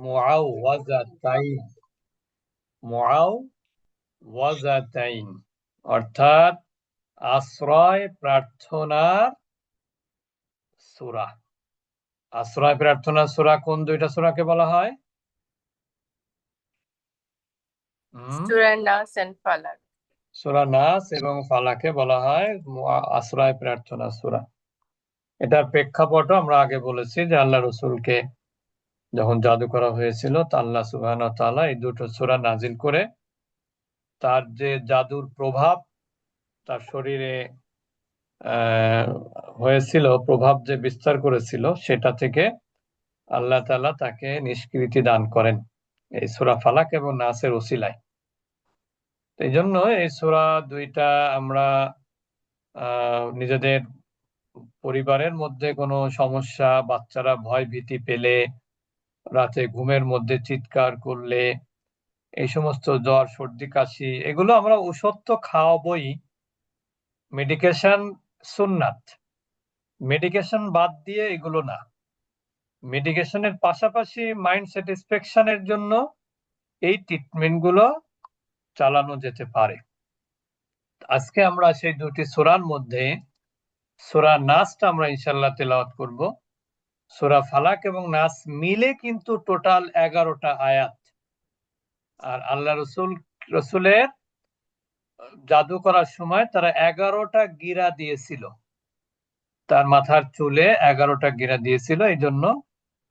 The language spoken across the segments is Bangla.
মুআওয়াজাতাইন, মুআওয়াজাতাইন অর্থাৎ আশ্রয় প্রার্থনার সূরা। আশ্রয় প্রার্থনার সূরা কোন দুইটা সূরাকে বলা হয়? সূরা নাস এন্ড ফালাক। সূরা নাস এবং ফালাকে বলা হয় আশ্রয় প্রার্থনা সূরা। এটার প্রেক্ষাপটও আমরা আগে বলেছি যে আল্লাহ রসুলকে যখন জাদু করা হয়েছিল তা আল্লাহ সুবহানাহু ওয়া তাআলা এই দুটো সূরা নাজিল করে তার যে জাদুর প্রভাব তার শরীরে হয়েছিল, প্রভাব যে বিস্তার করেছিল, সেটা থেকে আল্লাহ তাআলা তাকে নিষ্কৃতি দান করেন এই সূরা ফালাক এবং নাসের ওসিলায়। এই জন্য এই সূরা দুইটা আমরা নিজেদের পরিবারের মধ্যে কোনো সমস্যা, বাচ্চারা ভয় ভীতি পেলে, রাতে ঘুমের মধ্যে চিৎকার করলে, এই সমস্ত জ্বর সর্দি কাশি, এগুলো আমরা ঔষধ তো খাওয়াবই, মেডিকেশন সুন্নাত, মেডিকেশন বাদ দিয়ে এগুলো না। মেডিকেশনের পাশাপাশি মাইন্ড স্যাটিসফ্যাকশনের জন্য এই ট্রিটমেন্টগুলো চালানো যেতে পারে। আজকে আমরা সেই দুটি সূরার মধ্যে সূরা নাসটা আমরা ইনশাআল্লাহ তেলাওয়াত করব। সূরা ফালাক এবং নাস মিলে কিন্তু টোটাল 11টা আয়াত। আর আল্লাহ রসুলের জাদু করার সময় তারা 11টা গিরা দিয়েছিল, তার মাথার চুলে 11টা গিরা দিয়েছিল, এই জন্য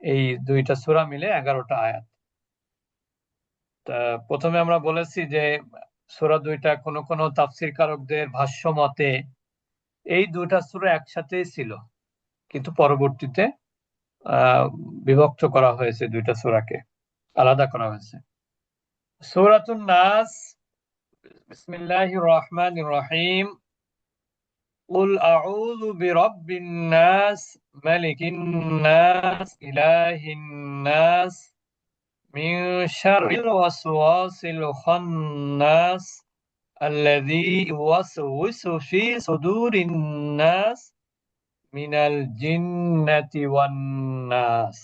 এই দুইটা সূরা মিলে 11টা আয়াত। তা প্রথমে আমরা বলেছি যে সূরা দুইটা কোন কোন তাফসীরকারকদের ভাষ্য মতে এই দুইটা সূরা একসাথেই ছিল, কিন্তু পরবর্তীতে বিভক্ত করা হয়েছে, দুইটা সূরাকে আলাদা করা হয়েছে। সূরাতুন নাস, বিসমিল্লাহির রহমানির রহিম। قل أعوذ برب الناس ملك الناس إله الناس من شر الوسواس الخناس الذي يوسوس في صدور الناس من الجنة والناس।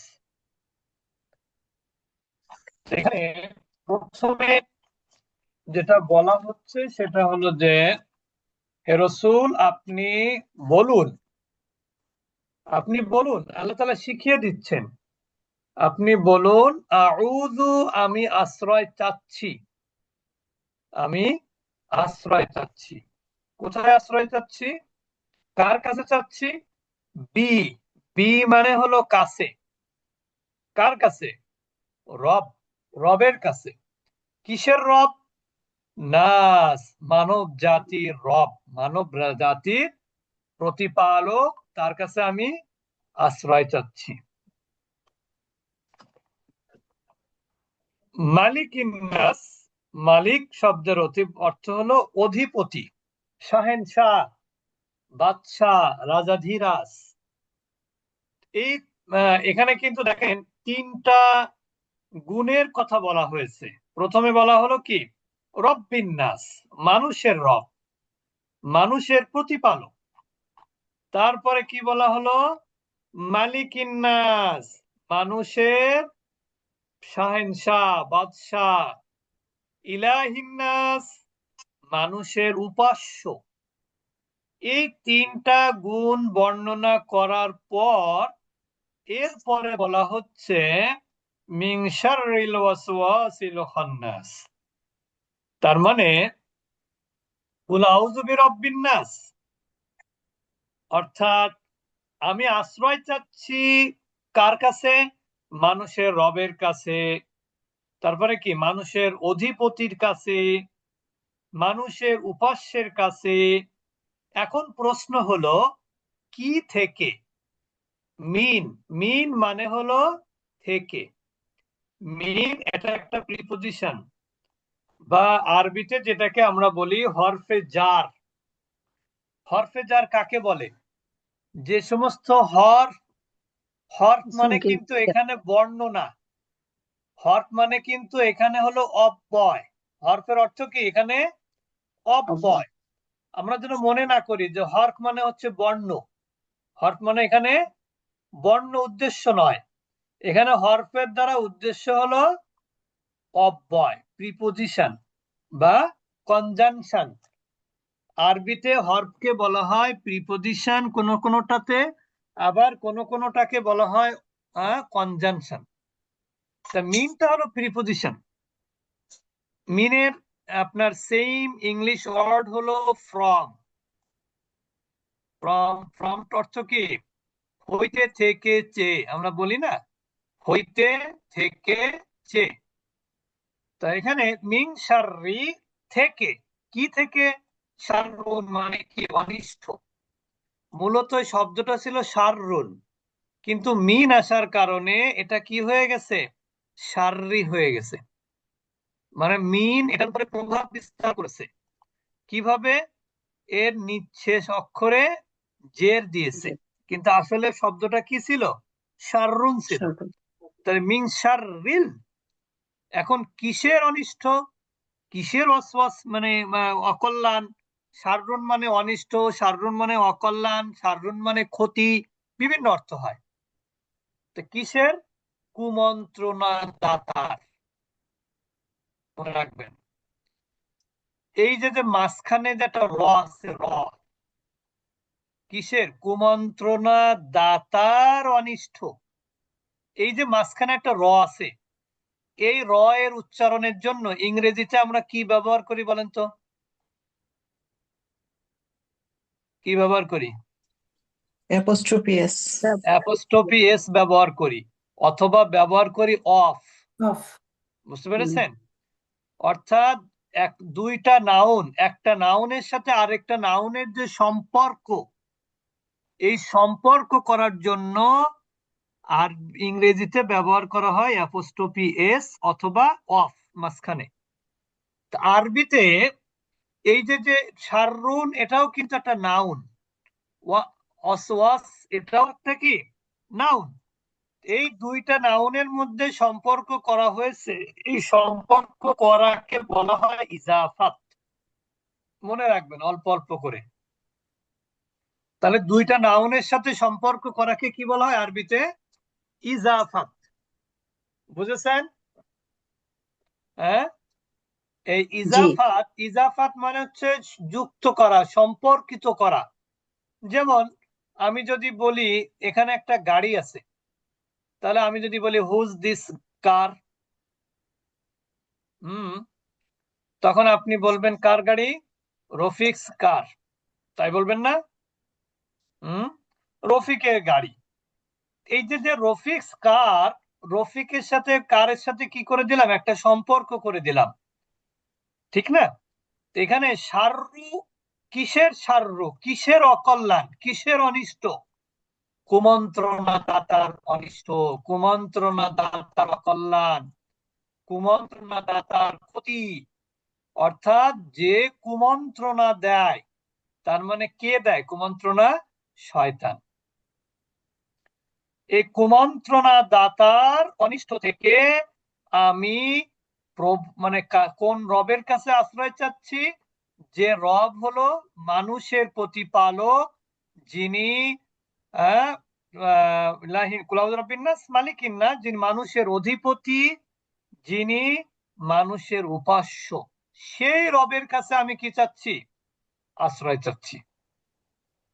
এখানে প্রথমে যেটা বলা হচ্ছে সেটা হলো যে হে রাসূল আপনি বলুন, আল্লাহ তাআলা শিখিয়ে দিচ্ছেন, আপনি বলুন আউযু, আমি আশ্রয় চাচ্ছি, আমি আশ্রয় চাচ্ছি। কোথায় আশ্রয় চাচ্ছি? কার কাছে চাচ্ছি? বি, বি মানে হলো কাছে। কার কাছে? রব, রবের কাছে। কিসের রব? নাস, মানব জাতির রব, মানব জাতির প্রতিপালক, তার কাছে আমি আশ্রয় চাচ্ছি। মালিকিন নাস, মালিক শব্দের অর্থ হলো অধিপতি, শাহেনশাহ, বাদশাহ, রাজাধিরাজ। এই এখানে কিন্তু দেখেন তিনটা গুণের কথা বলা হয়েছে। প্রথমে বলা হলো কি? রব্বিন নাস, মানুষের রব, মানুষের প্রতিপালক। তারপরে কি বলা হলো? মালিকিন নাস, মানুষের শাহেনশাহ, বাদশাহ। ইলাহিন নাস, মানুষের উপাস্য। এই তিনটা গুণ বর্ণনা করার পর এরপরে বলা হচ্ছে মিন শাররিল ওয়াসওয়াসিল খান্নাস। তার মানে কুল আউযু বিরাব্বিন নাস, অর্থাৎ আমি আশ্রয় চাচ্ছি কার কাছে? মানুষের রবের কাছে। তারপরে কি? মানুষের অধিপতির কাছে, মানুষের উপাস্যের কাছে। এখন প্রশ্ন হলো কি থেকে? মিন, মিন মানে হলো থেকে। মিন এটা একটা প্রিপজিশন, বা আরবিতে যেটাকে আমরা বলি হরফে জার। হরফে জার কাকে বলে? যে সমস্ত হরফ, হরফ মানে কিন্তু এখানে বর্ণ না, হরফ মানে কিন্তু এখানে হলো অব্যয়। হরফের অর্থ কি এখানে? অব্যয়। আমরা যেন মনে না করি যে হরফ মানে হচ্ছে বর্ণ। হরফ মানে এখানে বর্ণ উদ্দেশ্য নয়, এখানে হরফের দ্বারা উদ্দেশ্য হলো অব্যয়, প্রিপোজিশন বা কনজাংশন। আরবিতে হরফকে বলা হয় প্রিপোজিশন কোন কোনটাতে, আবার কোন কোনটাকে বলা হয় কনজাংশন। তা মিনটা হলো প্রিপোজিশন। মিনের আপনার সেম ইংলিশ ওয়ার্ড হলো ফ্রম। ফ্রম অর্থ কি? হইতে থেকে চে, আমরা বলি না, হইতে থেকে চে। তা এখানে মিন শাররি থেকে, কি থেকে? শাররুন মানে কি? অনিষ্ট। মূলত এই শব্দটা ছিল শাররুন, কিন্তু মিন আসার কারণে এটা কি হয়ে গেছে? শাররি হয়ে গেছে। মানে মিন এটার উপরে প্রভাব বিস্তার করেছে। কিভাবে? এর শেষ অক্ষরে জের দিয়েছে, কিন্তু আসলে শব্দটা কি ছিল? শাররুন ছিল। তাহলে মিন শাররিল। এখন কিসের অনিষ্ট? কিসের ওয়াসওয়াস মানে অকল্যাণ? শাররুন মানে অনিষ্ট, শাররুন মানে অকল্যাণ, শাররুন মানে ক্ষতি, বিভিন্ন অর্থ হয়। তো কিসের? কুমন্ত্রণা দাতার। মনে রাখবেন, এই যে যে মাঝখানে যেটা র আছে, র কিসের? কুমন্ত্রণা দাতার অনিষ্ট। এই যে মাঝখানে একটা র আছে, এই র এর উচ্চারণের জন্য ইংরেজিতে আমরা কি ব্যবহার করি বলেন তো? কি ব্যবহার করি? অ্যাপোস্ট্রোফি এস। অ্যাপোস্ট্রফি এস ব্যবহার করি, অথবা ব্যবহার করি অফ। অফ। বুঝতে পেরেছেন? অর্থাৎ দুইটা নাউন, একটা নাউনের সাথে আরেকটা নাউনের যে সম্পর্ক, এই সম্পর্ক করার জন্য আর ইংরেজিতে ব্যবহার করা হয় অ্যাপোস্ট্রফি এস অথবা অফ মাঝখানে। আরবিতে এই যে যে শাররুন, এটাও কিন্তু একটা নাউন। অসওয়াস এটাও একটা কি? নাউন। এই দুইটা নাউনের মধ্যে সম্পর্ক করা হয়েছে, এই সম্পর্ক করাকে বলা হয় ইজাফাত। মনে রাখবেন অল্প অল্প করে। তাহলে দুইটা নাউনের সাথে সম্পর্ক করাকে কি বলা হয় আরবিতে? ইজাফাত। বুঝেছেন? হ্যাঁ, এই ইজাফাত, ইজাফাত মানে হচ্ছে যুক্ত করা, সম্পর্কিত করা। যেমন আমি যদি বলি এখানে একটা গাড়ি আছে, তাহলে আমি যদি বলি হুজ দিস কার, তখন আপনি বলবেন কার গাড়ি? রফিকস কার, তাই বলবেন না? রফিকের গাড়ি। এই যে যে রফিকস কার, রফিকের সাথে কারের সাথে কি করে দিলাম? একটা সম্পর্ক করে দিলাম, ঠিক না? এখানে শাররু, কিসের শাররু? কিসের অকল্যাণ, কিসের অনিষ্ট? কুমন্ত্রণা দাতার অনিষ্ট, কুমন্ত্রণা দাতার অকল্যাণ, কুমন্ত্রণা দাতার ক্ষতি। অর্থাৎ যে কুমন্ত্রণা দেয়, তার মানে কে দেয় কুমন্ত্রণা? শয়তান। এই কুমন্ত্রণা দাতার অনিষ্ট থেকে আমি মানে কোন রবের কাছে আশ্রয় চাচ্ছি? যে রব হলো মানুষের প্রতিপালক, যিনি মালিকিন না, যিনি মানুষের অধিপতি, যিনি মানুষের উপাস্য, সেই রবের কাছে আমি কি চাচ্ছি? আশ্রয় চাচ্ছি।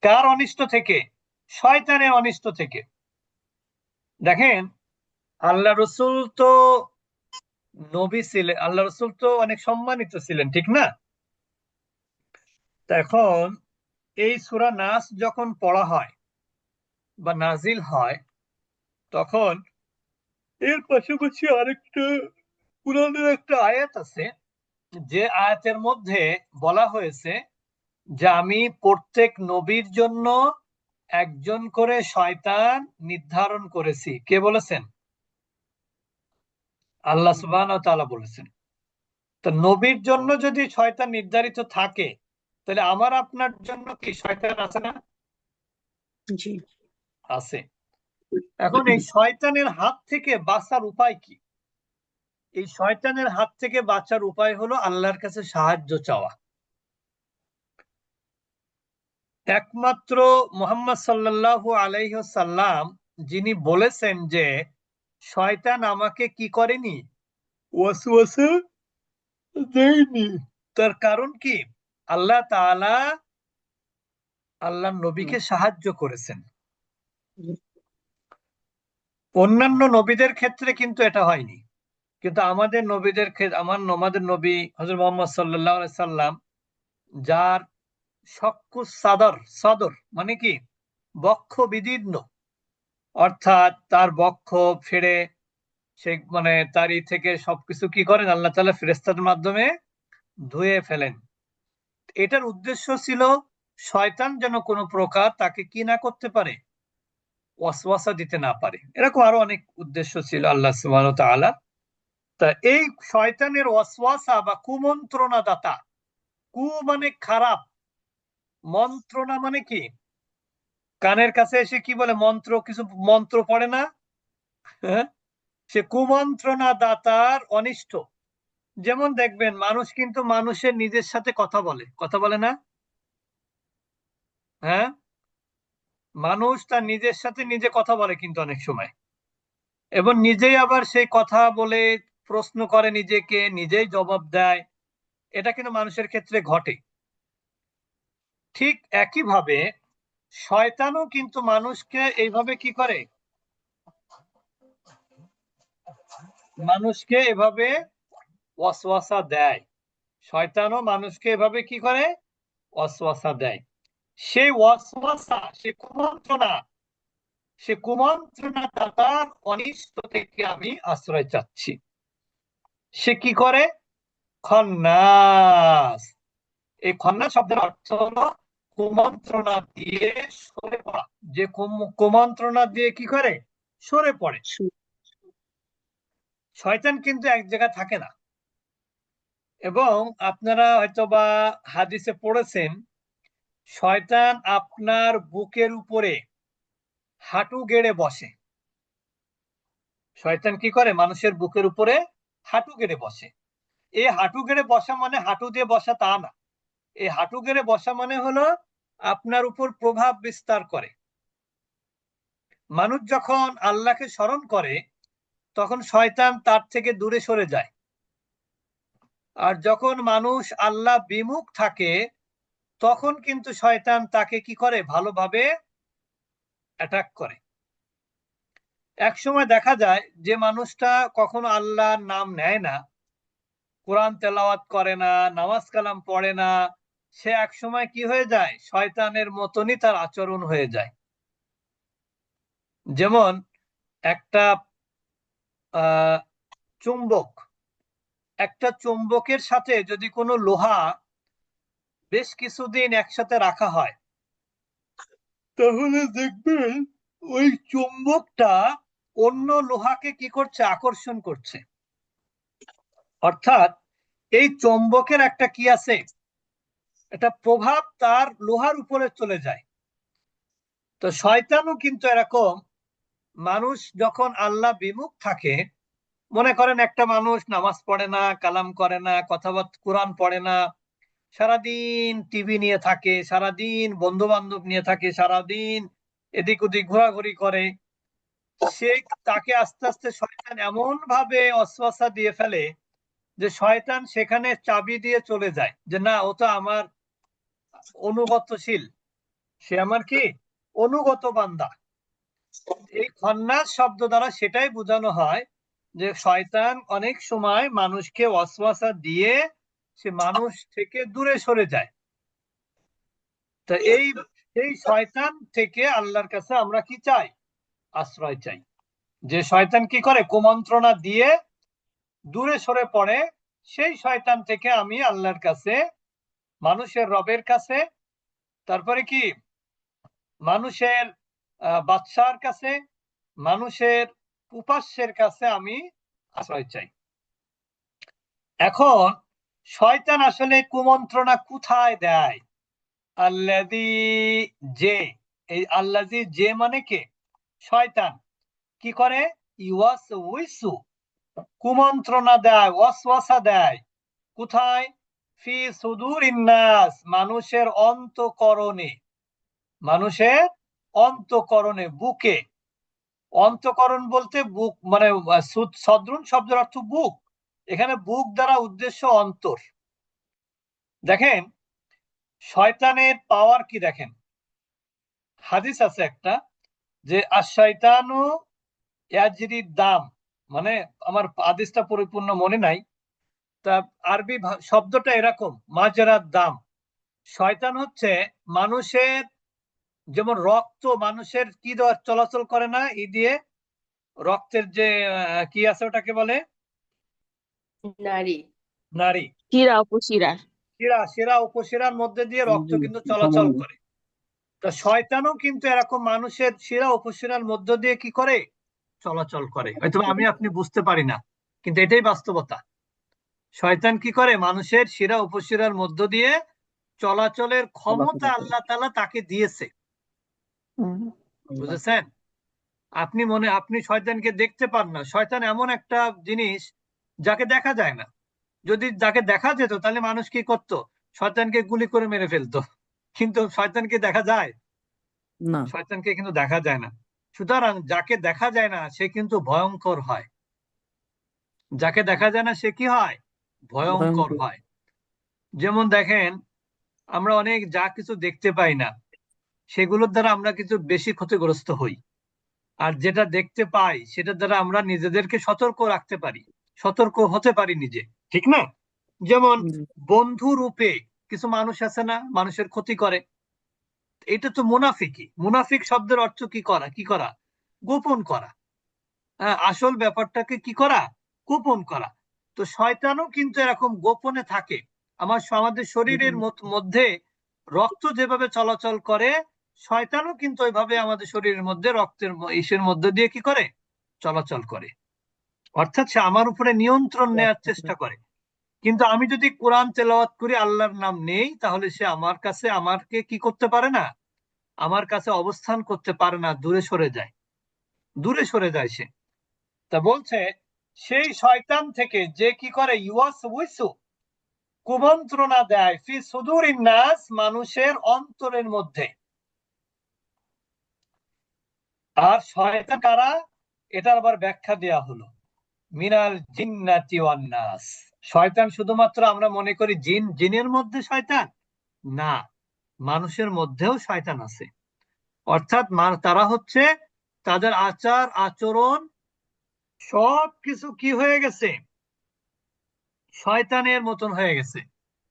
কার অনিষ্ট থেকে? শয়তানের অনিষ্ট থেকে। দেখেন, আল্লাহ রসুল তো নবী ছিলেন, আল্লাহ রসুল তো অনেক সম্মানিত ছিলেন, ঠিক না? এখন এই সূরা নাস যখন পড়া হয় বা নাজিল হয়, তখন এর পাশাপাশি আরেকটা কোরআনের একটা আয়াত আছে, যে আয়াতের মধ্যে বলা হয়েছে যে আমি প্রত্যেক নবীর জন্য একজন করে শয়তান নির্ধারণ করেছি। কে বলেছেন? আল্লাহ সুবহানাহু ওয়া তাআলা বলেছেন। তো নবীর জন্য যদি শয়তান নির্ধারিত থাকে, তাহলে আমার আপনার জন্য কি শয়তান আছে না? জি। আছে। এখন এই শয়তানের হাত থেকে বাঁচার উপায় কি? এই শয়তানের হাত থেকে বাঁচার উপায় হলো আল্লাহর কাছে সাহায্য চাওয়া। একমাত্র মুহাম্মদ সাল্লাল্লাহু আলাইহি ওয়াসাল্লাম যিনি বলেছেন যে শয়তান আমাকে কি করেনি, ওয়াসওয়াসা দেয়নি। তার কারণ কি, আল্লাহ তাআলা আল্লাহর নবীকে সাহায্য করেছেন। অন্যান্য নবীদের ক্ষেত্রে কিন্তু এটা হয়নি, কিন্তু আমাদের নবীদের আমাদের নবী হযরত মুহাম্মদ সাল্লাল্লাহু আলাইহি সাল্লাম, যার শক্কু সাদর, সদর মানে কি বক্ষ বিদীর্ণ, অর্থাৎ তার বক্ষ ফেড়ে সে মানে তারই থেকে সবকিছু কি করেন আল্লাহ তাআলা ফেরেশতাদের মাধ্যমে ধুয়ে ফেলেন। এটার উদ্দেশ্য ছিল শয়তান যেন কোনো প্রকার তাকে কি না করতে পারে, ওয়াসওয়াসা দিতে না পারে। এরকম আরো অনেক উদ্দেশ্য ছিল আল্লাহ সুবহানাহু ওয়া তাআলা। তা এই শয়তানের ওয়াসওয়াসা বা কুমন্ত্রণা দাতা, কু মানে খারাপ, মন্ত্রণা মানে কি, কানের কাছে এসে কি বলে, মন্ত্র, কিছু মন্ত্র পড়ে না, হ্যাঁ? সে কুমন্ত্রণা দাতার অনিষ্ট। যেমন দেখবেন মানুষ কিন্তু মানুষের নিজের সাথে কথা বলে, কথা বলে না, হ্যাঁ? মানুষ তার নিজের সাথে নিজে কথা বলে কিন্তু অনেক সময়, এবং নিজেই আবার সেই কথা বলে প্রশ্ন করে নিজেকে, নিজেই জবাব দেয়। এটা কিন্তু মানুষের ক্ষেত্রে ঘটে। ঠিক একইভাবে শয়তানও কিন্তু মানুষকে এইভাবে কি করে, মানুষকে এভাবে ওয়াসওয়াসা দেয়। শয়তানও মানুষকে এভাবে কি করে, ওয়াসওয়াসা দেয়। সেই ওয়াসওয়াসা, সে কুমন্ত্রণা দাতার অনিষ্ট থেকে আমি আশ্রয় চাচ্ছি। সে কি করে, খন্নাস। এই খন্নাস শব্দের অর্থ হলো কুমন্ত্রণা দিয়ে সরে পড়া। যে কুমন্ত্রণা দিয়ে কি করে, সরে পড়ে। শয়তান কিন্তু এক জায়গায় থাকে না। এবং আপনারা হয়তোবা হাদিসে পড়েছেন, শয়তান আপনার বুকের উপরে হাঁটু গেড়ে বসে। শয়তান কি করে, মানুষের বুকের উপরে হাঁটু গেড়ে বসে। এই হাঁটু গেড়ে বসা মানে হাঁটু দিয়ে বসা তা না। এই হাঁটু গেড়ে বসা মানে হলো আপনার উপর প্রভাব বিস্তার করে। মানুষ যখন আল্লাহকে স্মরণ করে তখন শয়তান তার থেকে দূরে সরে যায়। আর যখন মানুষ আল্লাহ বিমুখ থাকে তখন কিন্তু শয়তান তাকে কি করে, ভালোভাবে অ্যাটাক করে। এক সময় দেখা যায় যে মানুষটা কখনো আল্লাহর নাম নেয় না, কোরআন তেলাওয়াত করে না, নামাজ কালাম পড়ে না, সে এক সময় কি হয়ে যায়, শয়তানের মতনই তার আচরণ হয়ে যায়। যেমন একটা চুম্বক, একটা চুম্বকের সাথে যদি কোনো লোহা বেশ কিছুদিন একসাথে রাখা হয়, তাহলে দেখবেন ওই চুম্বকটা অন্য লোহাকে কি করছে, আকর্ষণ করছে। অর্থাৎ এই চুম্বকের একটা কি আছে, একটা প্রভাব তার লোহার উপরে চলে যায়। তো শয়তানও কিন্তু এরকম, মানুষ যখন আল্লাহ বিমুখ থাকে, মনে করেন একটা মানুষ নামাজ পড়ে না, কালাম করে না, কথাবার্তা, কোরআন পড়ে না, সারাদিন টিভি নিয়ে থাকে, সারাদিন বন্ধু বান্ধব নিয়ে থাকে, সারাদিন এদিক ওদিক ঘোরাঘুরি করে, সে তাকে আস্তে আস্তে শয়তান এমন ভাবে ওয়াসওয়াসা দিয়ে ফেলে যে শয়তান সেখানে চাবি দিয়ে চলে যায়, যে না, ও তো আমার অনুগতশীল, সে আমার কি অনুগত বান্দা। এই খন্নাস শব্দ দ্বারা সেটাই বোঝানো হয় যে শয়তান অনেক সময় মানুষকে ওয়াসওয়াসা দিয়ে সে মানুষ থেকে দূরে সরে যায়। তা এই শয়তান থেকে আল্লাহর কাছে আমরা কি চাই, আশ্রয় চাই। যে শয়তান কি করে, কুমন্ত্রণা দিয়ে দূরে সরে পড়ে, সেই শয়তান থেকে আমি আল্লাহর কাছে, মানুষের রবের কাছে, তারপরে কি মানুষের বাদশার কাছে, মানুষের উপাস্যের কাছে আমি আশ্রয় চাই। এখন শয়তান আসলে কুমন্ত্রণা কোথায় দেয়, আল্লাযী, যে, এই আল্লাযী যে মানে কে, শয়তান কি করে, ইউয়াসউইসু, কুমন্ত্রণা দেয়, ওয়াসওয়াসা দেয়। কোথায়, ফি সুদুরিন নাস, মানুষের অন্তঃকরণে, মানুষের অন্তঃকরণে, বুকে। অন্তঃকরণ বলতে বুক মানে সদ্রুন শব্দের অর্থ বুক, এখানে বুক দ্বারা উদ্দেশ্য অন্তর। দেখেন শয়তানের পাওয়ার কি, দেখেন হাদিস আছে একটা যে আশ-শায়তানু ইয়াজরিদ দাম, মানে আমার হাদিসটা পরিপূর্ণ মনে নাই, তা আরবি শব্দটা এরকম মাজরাদ দাম। শয়তান হচ্ছে মানুষের, যেমন রক্ত মানুষের কি দেওয়া চলাচল করে না, ই দিয়ে রক্তের যে কি আছে ওটাকে বলে নারী। নারী, শিরা উপশিরা। শিরা উপশিরার মধ্যে দিয়ে রক্ত কিন্তু চলাচল করে। তা শয়তানও কিন্তু এরকম মানুষের শিরা উপশিরার মধ্য দিয়ে কি করে, চলাচল করে। হয়তো আমি আপনি বুঝতে পারি না, কিন্তু এটাই বাস্তবতা। শয়তান কি করে, মানুষের শিরা উপশিরার মধ্য দিয়ে চলাচলের ক্ষমতা আল্লাহ তাআলা তাকে দিয়েছে, বুঝেছেন? আপনি শয়তানকে দেখতে পান না। শয়তান এমন একটা জিনিস যাকে দেখা যায় না। যদি যাকে দেখা যেত তাহলে মানুষ কি করত, শয়তানকে গুলি করে মেরে ফেলতো, কিন্তু শয়তানকে দেখা যায় না। শয়তানকে কিন্তু দেখা যায় না। সুতরাং যাকে দেখা যায় না সে কিন্তু ভয়ঙ্কর হয়, যাকে দেখা যায় না সে কি হয়, ভয়ঙ্কর হয়। যেমন দেখেন আমরা অনেক যা কিছু দেখতে পাই না সেগুলোর দ্বারা আমরা কিছু বেশি ক্ষতিগ্রস্ত হই, আর যেটা দেখতে পাই সেটার দ্বারা আমরা নিজেদেরকে সতর্ক রাখতে পারি, সতর্ক হতে পারি নিজে, ঠিক না? যেমন বন্ধু রূপে কিছু মানুষ আছে না, মানুষের ক্ষতি করে, এটা তো মুনাফিকি। মুনাফিক শব্দের অর্থ কি করা, কি করা, গোপন করা। হ্যাঁ, আসল ব্যাপারটাকে কি করা, গোপন করা। তো শয়তানও কিন্তু এরকম গোপনে থাকে। আমাদের শরীরের মধ্যে রক্ত যেভাবে চলাচল করে, শয়তানও কিন্তু ওইভাবে আমাদের শরীরের মধ্যে রক্তের ইসের মধ্যে দিয়ে কি করে, চলাচল করে। অর্থাৎ সে আমার উপরে নিয়ন্ত্রণ নেওয়ার চেষ্টা করে। কিন্তু আমি যদি কোরআন তেলাওয়াত করি, আল্লাহর নাম নেই, তাহলে সে আমাকে কি করতে পারে না, আমার কাছে অবস্থান করতে পারে না, দূরে সরে যায়, দূরে সরে যায় সে। তা বলছে সেই শয়তান থেকে যে কি করে, ইউয়াসউইসু কুমন্ত্রণা দেয়, ফি সুদুরিন নাস মানুষের অন্তরের মধ্যে। আর শয়তান কারা, এটার আবার ব্যাখ্যা দেয়া হলো মিনাল জিন্নাতি ওয়ান নাস। শয়তান শুধুমাত্র আমরা মনে করি জিনের মধ্যে শয়তান না, মানুষের মধ্যেও শয়তান আছে। অর্থাৎ তারা হচ্ছে, তাদের আচার আচরণ সবকিছু কি হয়ে গেছে, শয়তানের মতন হয়ে গেছে।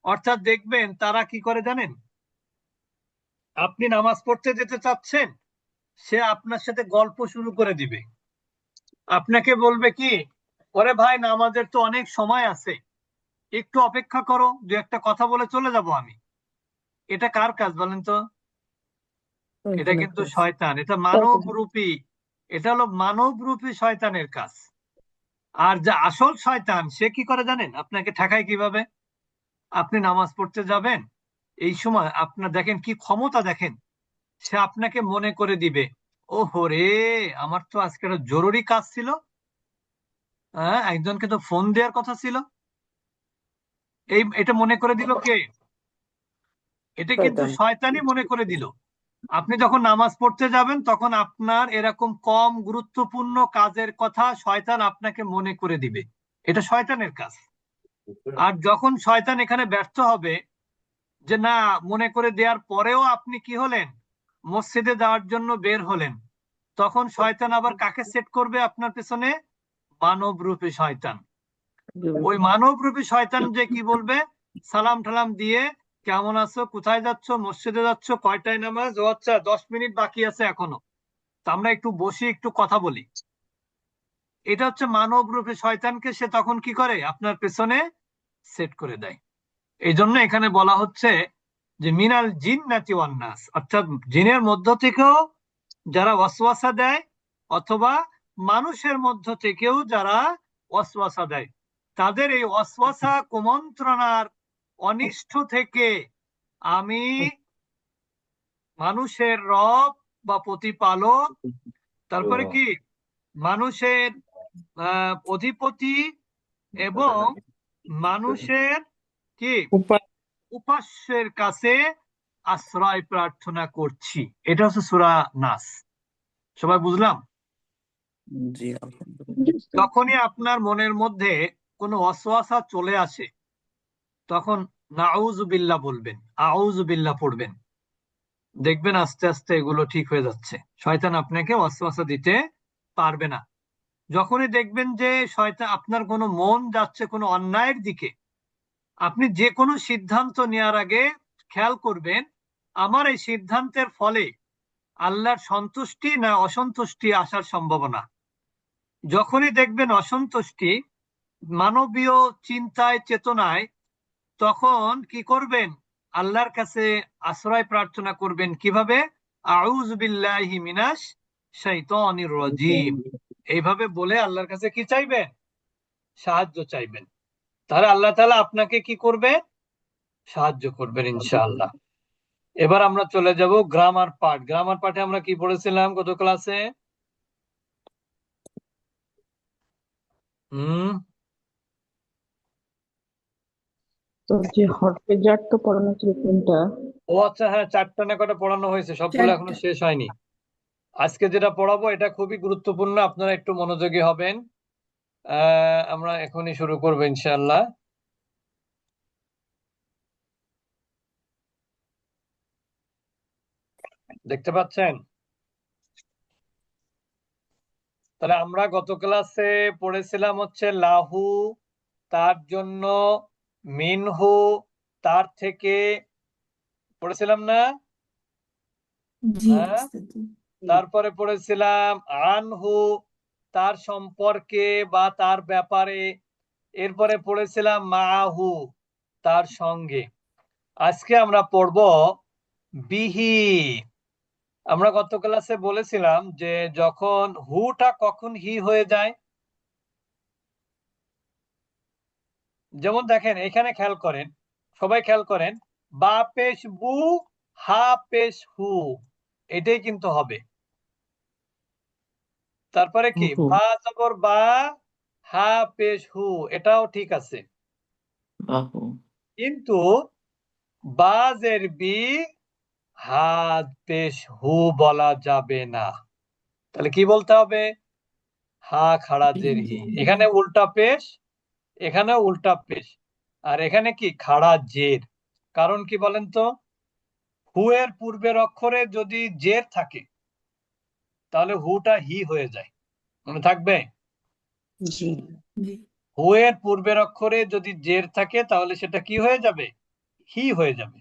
অর্থাৎ দেখবেন তারা কি করে জানেন, আপনি নামাজ পড়তে যেতে চাচ্ছেন, সে আপনার সাথে গল্প শুরু করে দিবে, আপনাকে বলবে কি, ওরে ভাই নামাজের তো অনেক সময় আছে, একটু অপেক্ষা করো, দু একটা কথা বলে চলে যাব আমি। এটা কার কাজ বলেন তো? এটা কিন্তু শয়তান, এটা মানব রূপী, এটা হলো মানব রূপী শয়তানের কাজ। আর যা আসল শয়তান সে কি করে জানেন, আপনাকে ঠেকায় কিভাবে? আপনি নামাজ পড়তে যাবেন, এই সময় আপনার দেখেন কি ক্ষমতা, দেখেন সে আপনাকে মনে করে দিবে, ওহো রে আমার তো আজকে একটা জরুরি কাজ ছিল, হ্যাঁ একজনকে তো ফোন দেওয়ার কথা ছিল। এটা মনে করে দিল কে? এটা কিন্তু শয়তানই মনে করে দিল। আপনি যখন নামাজ পড়তে যাবেন তখন আপনার এরকম কম গুরুত্বপূর্ণ কাজের কথা শয়তান আপনাকে মনে করে দিবে, এটা শয়তানের কাজ। আর যখন শয়তান এখানে ব্যর্থ হবে, যে না মনে করে দেওয়ার পরেও আপনি কি হলেন, মসজিদে যাওয়ার জন্য বের হলেন, তখন শয়তান আবার কাকে সেট করবে আপনার পেছনে, মানব রূপী শয়তান। ওই মানব রূপী শয়তান যে কি বলবে, সালাম টালাম দিয়ে কেমন আছো, কোথায় যাচ্ছ, মসজিদে যাচ্ছ, কয়টায় নামাজ, ও আচ্ছা 10 মিনিট বাকি আছে এখনো, তা আমরা একটু বসি একটু কথা বলি। এটা হচ্ছে মানব রূপী শয়তানকে সে তখন কি করে, আপনার পেছনে সেট করে দেয়। এই জন্য এখানে বলা হচ্ছে যে মিনাল জিন্নাতি ওয়ান নাস, অর্থাৎ জিনের মধ্য থেকেও যারা ওয়াসওয়াসা দেয়, অথবা মানুষের মধ্য থেকেও যারা ওয়াসওয়াসা দেয়, তাদের এই ওয়াসওয়াসা কুমন্ত্রণার অনিষ্ট থেকে আমি মানুষের রব বা প্রতিপালক, তারপরে কি মানুষের অধিপতি এবং মানুষের কি উপাস্যের কাছে আশ্রয় প্রার্থনা করছি। এটা হচ্ছে সূরা নাস। সবাই বুঝলাম? জি আলহামদুলিল্লাহ। যখনই আপনার মনের মধ্যে কোনো ওয়াসওয়াসা চলে আসে তখন নাউযু বিল্লাহ বলবেন, আউযু বিল্লাহ পড়বেন, দেখবেন আস্তে আস্তে এগুলো ঠিক হয়ে যাচ্ছে। শয়তান আপনাকে ওয়াসওয়াসা দিতে পারবে না। যখনই দেখবেন যে শয়তান আপনার কোনো মন যাচ্ছে কোনো অন্যায়ের দিকে, আপনি যে কোনো সিদ্ধান্ত নেওয়ার আগে খেয়াল করবেন আমার এই সিদ্ধান্তের ফলে আল্লাহর সন্তুষ্টি না অসন্তুষ্টি আসার সম্ভাবনা। যখনই দেখবেন অসন্তুষ্টি মানবীয় চিন্তায় চেতনায়, তখন কি করবেন? আল্লাহর কাছে আশ্রয় প্রার্থনা করবেন। কিভাবে? আউযু বিল্লাহি মিনাশ শাইতানির রাজিম, এইভাবে বলে আল্লাহর কাছে কি চাইবেন? সাহায্য চাইবেন। তাহলে আল্লাহ তাআলা আপনাকে কি করবে? সাহায্য করবেন ইনশাআল্লাহ। এবার আমরা চলে যাব গ্রামার পার্ট। গ্রামার পার্টে আমরা কি পড়েছিলাম গত ক্লাসে? হুম তো যে হটপেজার তো পড়ানো ছিল কোনটা? ও আচ্ছা, হ্যাঁ, 4টা না কটা পড়ানো হয়েছে, সবগুলো এখনো শেষ হয়নি। আজকে যেটা পড়াবো এটা খুবই গুরুত্বপূর্ণ, আপনারা একটু মনোযোগী হবেন। আমরা এখনই শুরু করবো ইনশাআল্লাহ। দেখতে পাচ্ছেন? তাহলে আমরা গত ক্লাসে পড়েছিলাম হচ্ছে লাহু, তার জন্য, মিনহু, তার থেকে, পড়েছিলাম না? হ্যাঁ, তারপরে পড়েছিলাম আনহু, তার সম্পর্কে বা তার ব্যাপারে। এরপরে পড়েছিলাম মাহু, তার সঙ্গে। আজকে আমরা পড়ব বিহি। আমরা গত ক্লাসে বলেছিলাম যে যখন হুটা কখন হি হয়ে যায়। যেমন দেখেন এখানে খেয়াল করেন, সবাই খেয়াল করেন, বা পেশ বু, হা পেশ হু, এটাই কিন্তু হবে। তারপরে কি বা জবর বা, হা পেশ হু, এটাও ঠিক আছে। বাহু। কিন্তু বাজের বি, হাত পেশ হু বলা যাবে না। তাহলে কি বলতে হবে? হা খাড়া জের হি। এখানে উল্টা পেশ, এখানে উল্টা পেশ, আর এখানে কি খাড়া জের। কারণ কি বলেন তো? হু এর পূর্বের অক্ষরে যদি জের থাকে তাহলে হুটা হি হয়ে যায়, মনে থাকবে? জি। হু এর পূর্বের অক্ষরে যদি জের থাকে তাহলে সেটা কি হয়ে যাবে? হি হয়ে যাবে।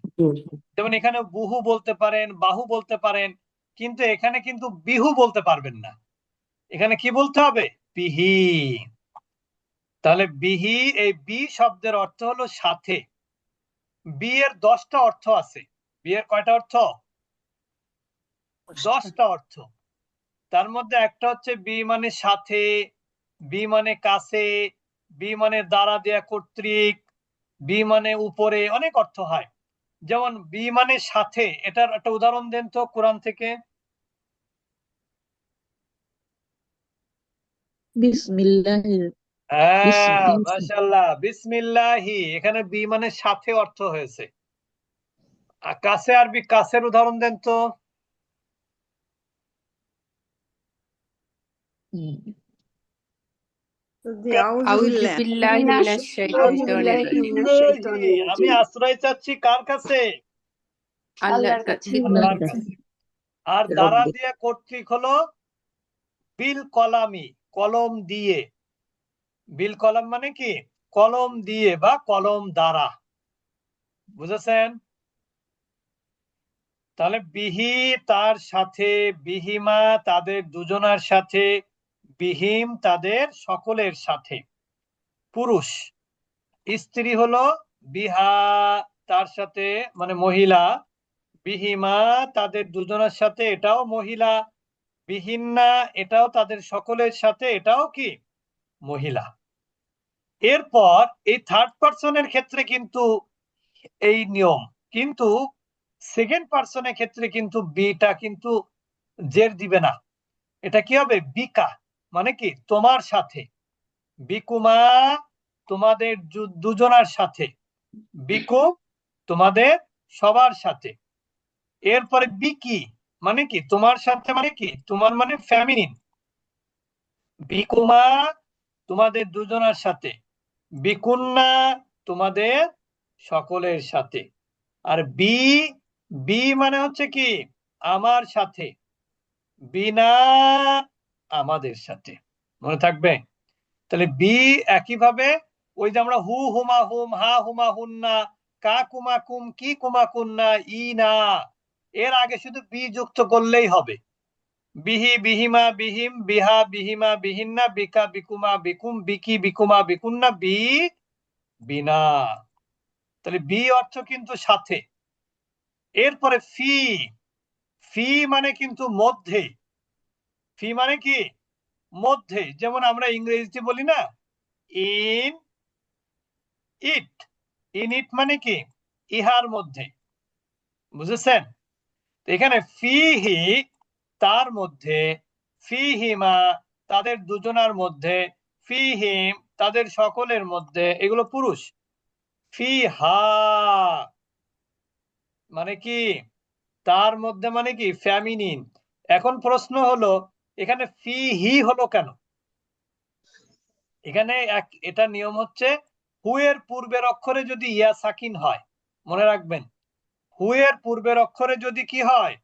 যেমন এখানে বুহু বলতে পারেন, বাহু বলতে পারেন, কিন্তু এখানে কিন্তু বিহু বলতে পারবেন না। এখানে কি বলতে হবে? বিহি। তাহলে বিহি, এই বি শব্দের অর্থ হলো সাথে। বি এর 10টা অর্থ আছে। বি এর কয়টা অর্থ? 10টা অর্থ। তার মধ্যে একটা হচ্ছে বি মানে সাথে, বি মানে কাছে, বি মানে দ্বারা দেয়া কর্তৃক, বি মানে উপরে, অনেক অর্থ হয়। যেমন বি মানে সাথে, এটার একটা উদাহরণ দেন তো কোরআন থেকে। বিসমিল্লাহির হ্যাঁ, মাশাআল্লাহ, বিসমিল্লাহি। এখানে বি মানে সাথে অর্থ হয়েছে। আর কাছে, আরবি কাছের উদাহরণ দেন তো। আউযু বিল্লাহি মিনাশ শাইতানির রাজিম। আমি আশ্রয় চাচ্ছি কার কাছে? আল্লাহর কাছে। আল্লাহর কাছে। আর দ্বারা দিয়ে কর্তৃক হলো বিল কলামি, কলম দিয়ে। বিল কলম মানে কি? কলম দিয়ে বা কলম দ্বারা। বুঝেছেন? তাহলে বিহি তার সাথে, বিহিমা তাদের দুজনার সাথে, বিহিম তাদের সকলের সাথে। পুরুষ। স্ত্রী হলো বিহা, তার সাথে, মানে মহিলা। বিহিমা তাদের দুজনের সাথে, এটাও মহিলা। বিহিন্না এটাও তাদের সকলের সাথে, এটাও কি? মহিলা। এরপর এই থার্ড পার্সনের ক্ষেত্রে কিন্তু এই নিয়ম, কিন্তু সেকেন্ড পার্সনের ক্ষেত্রে কিন্তু বিটা কিন্তু জের দিবে না। এটা কি হবে? বিকা, মানে কি? তোমার সাথে। বিকুমা তোমাদের দুজনার সাথে, বিকু তোমাদের সবার সাথে। এরপরে বিকি মানে কি? তোমার সাথে, মানে কি? তোমার মানে ফ্যামিলিন। বিকুমা তোমাদের দুজনের সাথে, বিকুন্না তোমাদের সকলের সাথে। আর বি, বি মানে হচ্ছে কি আমার সাথে, বিনা আমাদের সাথে। মনে থাকবে? তাহলে বি একইভাবে ওই যে আমরা হু হুমা হুম, হা হুমা হুন্না, কা কুমা কুম, কি কুমা কুন্না, ই না, এর আগে শুধু বি যুক্ত করলেই হবে। বিহি বিহিমা বিহিম, বিহা বিহিমা বিহিন্না, বিকা বিকুমা বিকুম, বিকি বিকুমা বিকুন্না, বি বিনা। তাহলে বি অর্থ কিন্তু সাথে। এরপরে ফি, ফি মানে কিন্তু মধ্যে। ফি মানে কি মধ্যে, যেমন আমরা ইংরেজিতে বলি না ইন ইট, ইন ইট মানে কি ইহার মধ্যে, বুঝেছেন? এখানে ফিহি তার মধ্যে, ফিহিমা তাদের দুজনার মধ্যে, ফিহিম তাদের সকলের মধ্যে, এগুলো পুরুষ। ফিহা মানে কি তার মধ্যে, মানে কি ফ্যামিনিন। এখন প্রশ্ন হলো এখানে ফিহি হলো কেন? এখানে এটা নিয়ম হচ্ছে হু এর পূর্বের অক্ষরে যদি ইয়া সাকিন হয়, মনে রাখবেন, হু এর পূর্বের অক্ষরে যদি কি হয়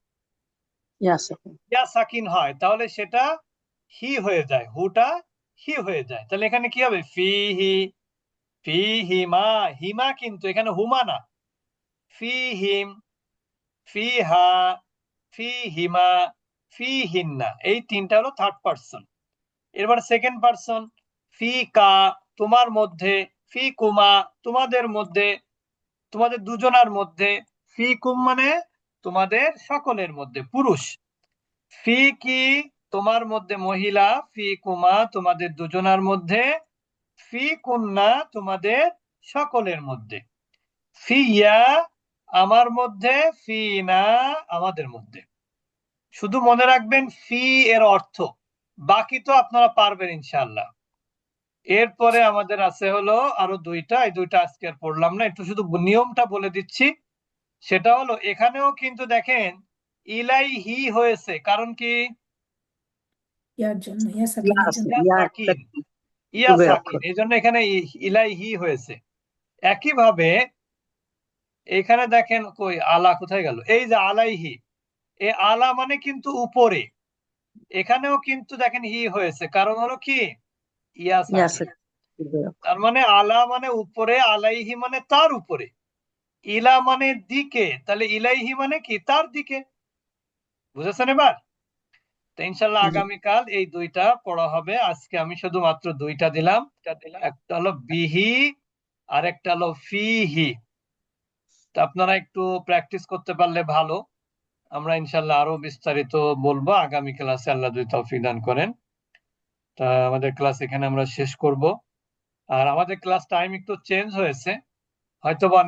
ইয়া সাকিন হয়, তাহলে সেটা হি হয়ে যায়, হুটা হি হয়ে যায়। তাহলে এখানে কি হবে ফিহি, ফিহিমা, হিমা কিন্তু এখানে হুমা না, ফিহিম, ফিহা, ফিহিমা, ফিহিন্না, এই তিনটা হলো থার্ড পারসন। এবার সেকেন্ড পারসন, ফিকা তোমার মধ্যে, ফিকুমা তোমাদের মধ্যে, তোমাদের দুজনার মধ্যে, ফিকুম মানে তোমাদের সকলের মধ্যে, পুরুষ। ফি কি তোমার মধ্যে মহিলা, ফি কুমা তোমাদের দুজনার মধ্যে, ফি কুন্না তোমাদের সকলের মধ্যে, ফিয়া আমার মধ্যে, ফি না আমাদের মধ্যে। শুধু মনে রাখবেন ফি এর অর্থ, বাকি তো আপনারা পারবেন ইনশাআল্লাহ। এরপরে আমাদের আছে হলো আরো দুইটা, এই দুইটা আজকে আর পড়লাম না, একটু শুধু নিয়মটা বলে দিচ্ছি। সেটা হলো এখানেও কিন্তু দেখেন ইলাইহি হয়েছে, কারণ কি ইয়ার জন্য, ইয়া সাকিনের জন্য। ইয়া সাকিন, ইয়া সাকিন, এই জন্য এখানে ইলাইহি হয়েছে। একইভাবে এখানে দেখেন কই আলা কোথায় গেল, এই যে আলাইহি, এই আলা মানে কিন্তু উপরে, এখানেও কিন্তু দেখেন হি হয়েছে, কারণ হলো কি ইয়া সাকিন। তার মানে আলা মানে উপরে, আলাইহি মানে তার উপরে, ইলা মানে দিকে, তাহলে ইলাইহি মানে কি তার দিকে। বুঝেছেন এবার? তো ইনশাল্লাহ আগামীকাল এই দুইটা পড়া হবে, আজকে আমি শুধুমাত্র দুইটা দিলাম, একটা হলো বিহি আর একটা হলো ফিহি। তা আপনারা একটু প্র্যাকটিস করতে পারলে ভালো। আমরা ইনশাল্লাহ আরো বিস্তারিত বলবো আগামী ক্লাসে, আল্লাহ যদি তৌফিক দান করেন। তা আমাদের ক্লাস এখানে আমরা শেষ করব। আর আমাদের ক্লাস টাইম একটু চেঞ্জ হয়েছে, হয়তোবা